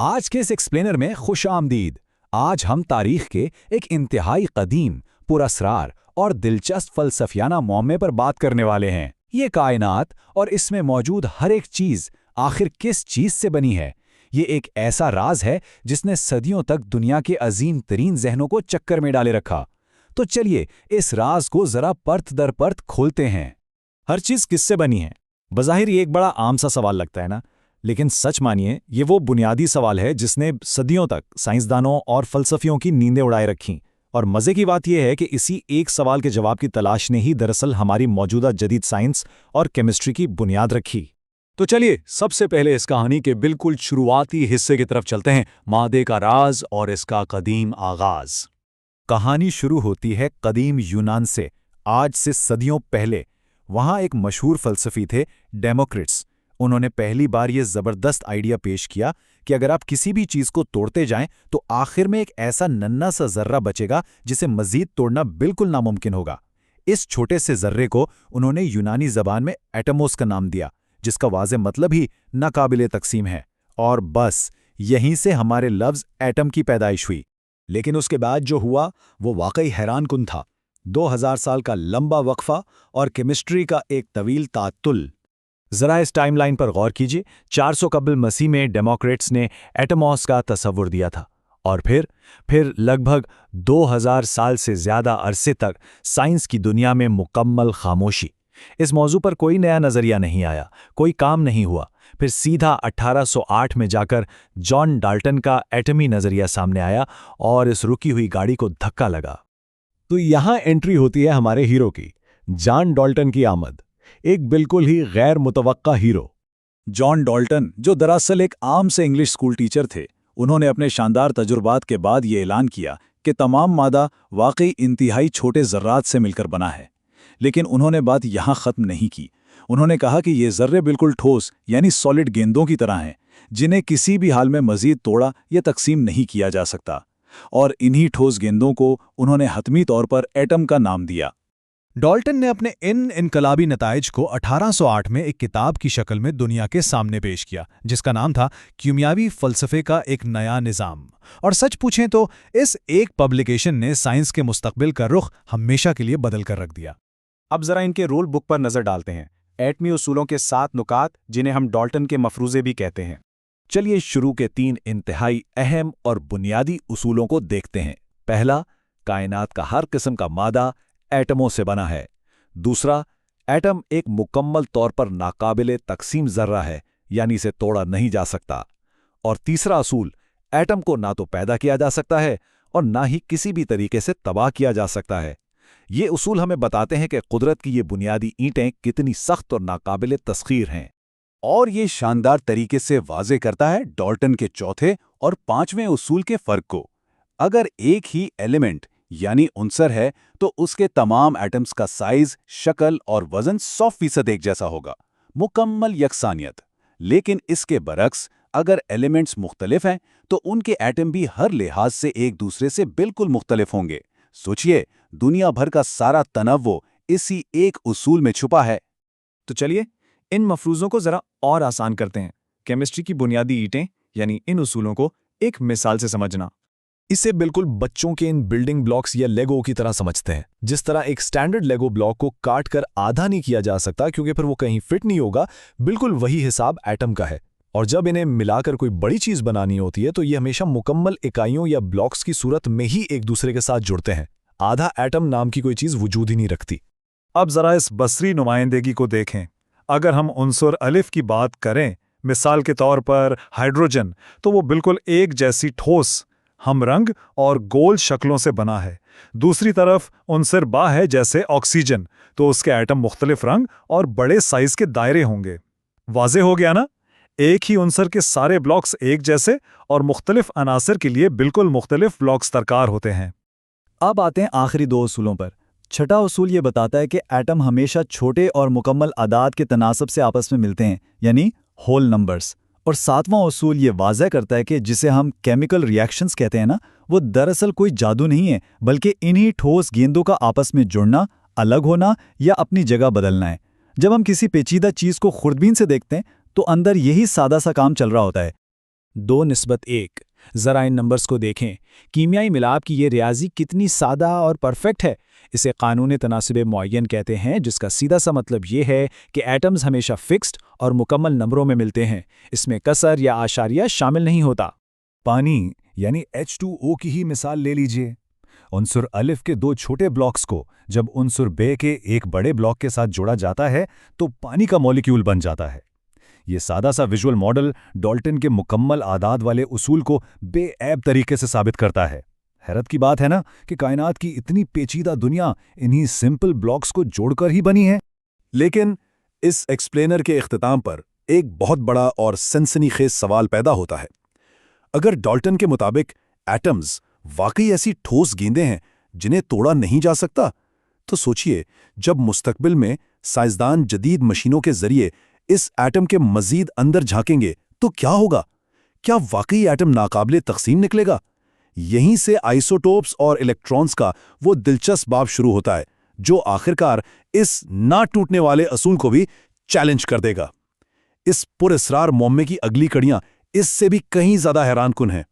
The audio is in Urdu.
آج کے اس ایکسپلینر میں خوش آمدید۔ آج ہم تاریخ کے ایک انتہائی قدیم، پراسرار اور دلچسپ فلسفیانہ معمے پر بات کرنے والے ہیں۔ یہ کائنات اور اس میں موجود ہر ایک چیز آخر کس چیز سے بنی ہے؟ یہ ایک ایسا راز ہے جس نے صدیوں تک دنیا کے عظیم ترین ذہنوں کو چکر میں ڈالے رکھا۔ تو چلیے اس راز کو ذرا پرت در پرت کھولتے ہیں۔ ہر چیز کس سے بنی ہے؟ بظاہر یہ ایک بڑا عام سا سوال لگتا ہے نا، لیکن سچ مانیے یہ وہ بنیادی سوال ہے جس نے صدیوں تک سائنسدانوں اور فلسفیوں کی نیندیں اڑائے رکھیں۔ اور مزے کی بات یہ ہے کہ اسی ایک سوال کے جواب کی تلاش نے ہی دراصل ہماری موجودہ جدید سائنس اور کیمسٹری کی بنیاد رکھی۔ تو چلیے سب سے پہلے اس کہانی کے بالکل شروعاتی حصے کی طرف چلتے ہیں، مادے کا راز اور اس کا قدیم آغاز۔ کہانی شروع ہوتی ہے قدیم یونان سے، آج سے صدیوں پہلے۔ وہاں ایک مشہور فلسفی تھے، ڈیموکرٹس۔ انہوں نے پہلی بار یہ زبردست آئیڈیا پیش کیا کہ اگر آپ کسی بھی چیز کو توڑتے جائیں تو آخر میں ایک ایسا ننھا سا ذرہ بچے گا جسے مزید توڑنا بالکل ناممکن ہوگا۔ اس چھوٹے سے ذرے کو انہوں نے یونانی زبان میں ایٹموس کا نام دیا، جس کا واضح مطلب ہی ناقابل تقسیم ہے۔ اور بس یہیں سے ہمارے لفظ ایٹم کی پیدائش ہوئی۔ لیکن اس کے بعد جو ہوا وہ واقعی حیران کن تھا۔ 2000 سال کا لمبا وقفہ اور کیمسٹری کا ایک طویل تعطل۔ ذرا اس ٹائم لائن پر غور کیجیے۔ 400 قبل مسیح میں ڈیموکریٹس نے ایٹموس کا تصور دیا تھا، اور پھر لگ بھگ 2000 سال سے زیادہ عرصے تک سائنس کی دنیا میں مکمل خاموشی۔ اس موضوع پر کوئی نیا نظریہ نہیں آیا، کوئی کام نہیں ہوا۔ پھر سیدھا 1808 میں جا کر جان ڈالٹن کا ایٹمی نظریہ سامنے آیا اور اس رکی ہوئی گاڑی کو دھکا لگا۔ تو یہاں انٹری ہوتی ہے ہمارے ہیرو کی، جان ڈالٹن کی آمد، ایک بالکل ہی غیر متوقع ہیرو۔ جان ڈالٹن، جو دراصل ایک عام سے انگلش اسکول ٹیچر تھے، انہوں نے اپنے شاندار تجربات کے بعد یہ اعلان کیا کہ تمام مادہ واقعی انتہائی چھوٹے ذرات سے مل کر بنا ہے۔ لیکن انہوں نے بات یہاں ختم نہیں کی۔ انہوں نے کہا کہ یہ ذرے بالکل ٹھوس یعنی سالڈ گیندوں کی طرح ہیں، جنہیں کسی بھی حال میں مزید توڑا یا تقسیم نہیں کیا جا سکتا۔ اور انہی ٹھوس گیندوں کو انہوں نے حتمی طور پر ایٹم کا نام دیا۔ ڈالٹن نے اپنے ان انقلابی نتائج کو 1808 میں ایک کتاب کی شکل میں دنیا کے سامنے پیش کیا، جس کا نام تھا کیمیاوی فلسفے کا ایک نیا نظام۔ اور سچ پوچھیں تو اس ایک پبلیکیشن نے سائنس کے مستقبل کا رخ ہمیشہ کے لیے بدل کر رکھ دیا۔ اب ذرا ان کے رول بک پر نظر ڈالتے ہیں، ایٹمی اصولوں کے 7 نکات جنہیں ہم ڈالٹن کے مفروضے بھی کہتے ہیں۔ چلیے شروع کے 3 انتہائی اہم اور بنیادی اصولوں کو دیکھتے ہیں۔ پہلا، کائنات کا ہر قسم کا مادہ ایٹموں سے بنا ہے۔ دوسرا، ایٹم ایک مکمل طور پر ناقابل تقسیم ذرہ ہے، یعنی اسے توڑا نہیں جا سکتا۔ اور تیسرا اصول، ایٹم کو نہ تو پیدا کیا جا سکتا ہے اور نہ ہی کسی بھی طریقے سے تباہ کیا جا سکتا ہے۔ یہ اصول ہمیں بتاتے ہیں کہ قدرت کی یہ بنیادی اینٹیں کتنی سخت اور ناقابل تسخیر ہیں۔ اور یہ شاندار طریقے سے واضح کرتا ہے ڈالٹن کے چوتھے اور 5ویں اصول کے فرق کو۔ اگر ایک ہی ایلیمنٹ یعنی عنصر ہے تو اس کے تمام ایٹمز کا سائز، شکل اور وزن 100% ایک جیسا ہوگا، مکمل یکسانیت۔ لیکن اس کے برعکس، اگر ایلیمنٹس مختلف ہیں تو ان کے ایٹم بھی ہر لحاظ سے ایک دوسرے سے بالکل مختلف ہوں گے۔ سوچئے، دنیا بھر کا سارا تنوع اسی ایک اصول میں چھپا ہے۔ تو چلیے ان مفروضوں کو ذرا اور آسان کرتے ہیں۔ کیمسٹری کی بنیادی اینٹیں یعنی ان اصولوں کو ایک مثال سے سمجھنا۔ اسے بالکل بچوں کے ان بلڈنگ بلاکس یا لیگو کی طرح سمجھتے ہیں۔ جس طرح ایک سٹینڈرڈ لیگو بلاک کو کاٹ کر آدھا نہیں کیا جا سکتا کیونکہ پھر وہ کہیں فٹ نہیں ہوگا، بالکل وہی حساب ایٹم کا ہے۔ اور جب انہیں ملا کر کوئی بڑی چیز بنانی ہوتی ہے تو یہ ہمیشہ مکمل اکائیوں یا بلاکس کی صورت میں ہی ایک دوسرے کے ساتھ جڑتے ہیں۔ آدھا ایٹم نام کی کوئی چیز وجود ہی نہیں رکھتی۔ اب ذرا اس بصری نمائندگی کو دیکھیں۔ اگر ہم عنصر الف کی بات کریں، مثال کے طور پر ہائیڈروجن، تو وہ بالکل ایک جیسی ٹھوس، ہم رنگ اور گول شکلوں سے بنا ہے۔ دوسری طرف عنصر با ہے جیسے آکسیجن، تو اس کے ایٹم مختلف رنگ اور بڑے سائز کے دائرے ہوں گے۔ واضح ہو گیا نا؟ ایک ہی عنصر کے سارے بلاکس ایک جیسے اور مختلف عناصر کے لیے بالکل مختلف بلاکس درکار ہوتے ہیں۔ اب آتے ہیں آخری 2 اصولوں پر۔ چھٹا اصول یہ بتاتا ہے کہ ایٹم ہمیشہ چھوٹے اور مکمل اعداد کے تناسب سے آپس میں ملتے ہیں، یعنی ہول نمبرز۔ اور 7واں اصول یہ واضح کرتا ہے کہ جسے ہم کیمیکل ریاکشنز کہتے ہیں نا، وہ دراصل کوئی جادو نہیں ہے، بلکہ انہی ٹھوس گیندوں کا آپس میں جڑنا، الگ ہونا یا اپنی جگہ بدلنا ہے۔ جب ہم کسی پیچیدہ چیز کو خوردبین سے دیکھتے ہیں تو اندر یہی سادہ سا کام چل رہا ہوتا ہے۔ 2:1। ذرا ان نمبرز کو دیکھیں۔ کیمیائی ملاپ کی یہ ریاضی کتنی سادہ اور پرفیکٹ ہے۔ اسے قانون تناسب معین کہتے ہیں، جس کا سیدھا سا مطلب یہ ہے کہ ایٹمز ہمیشہ فکسڈ اور مکمل نمبروں میں ملتے ہیں، اس میں کسر یا اعشاریہ شامل نہیں ہوتا۔ پانی یعنی H2O کی ہی مثال لے لیجئے۔ عنصر الف کے 2 چھوٹے بلاکس کو جب عنصر ب کے ایک بڑے بلاک کے ساتھ جوڑا جاتا ہے تو پانی کا مالیکیول بن جاتا ہے۔ یہ سادہ سا ویژول ماڈل ڈالٹن کے مکمل اعداد والے اصول کو بے عیب طریقے سے ثابت کرتا ہے۔ حیرت کی بات ہے نا کہ کائنات کی اتنی پیچیدہ دنیا انہی سمپل بلاکس کو جوڑ کر ہی بنی ہے۔ لیکن اس ایکسپلینر کے اختتام پر ایک بہت بڑا اور سنسنی خیز سوال پیدا ہوتا ہے۔ اگر ڈالٹن کے مطابق ایٹمز واقعی ایسی ٹھوس گیندیں ہیں جنہیں توڑا نہیں جا سکتا، تو سوچئے جب مستقبل میں سائنسدان جدید مشینوں کے ذریعے اس ایٹم کے مزید اندر جھانکیں گے تو کیا ہوگا؟ کیا واقعی ایٹم ناقابل تقسیم نکلے گا؟ یہیں سے آئسوٹوپس اور الیکٹرانز کا وہ دلچسپ باب شروع ہوتا ہے جو آخرکار اس نہ ٹوٹنے والے اصول کو بھی چیلنج کر دے گا۔ اس پر اسرار معمے کی اگلی کڑیاں اس سے بھی کہیں زیادہ حیران کن ہیں۔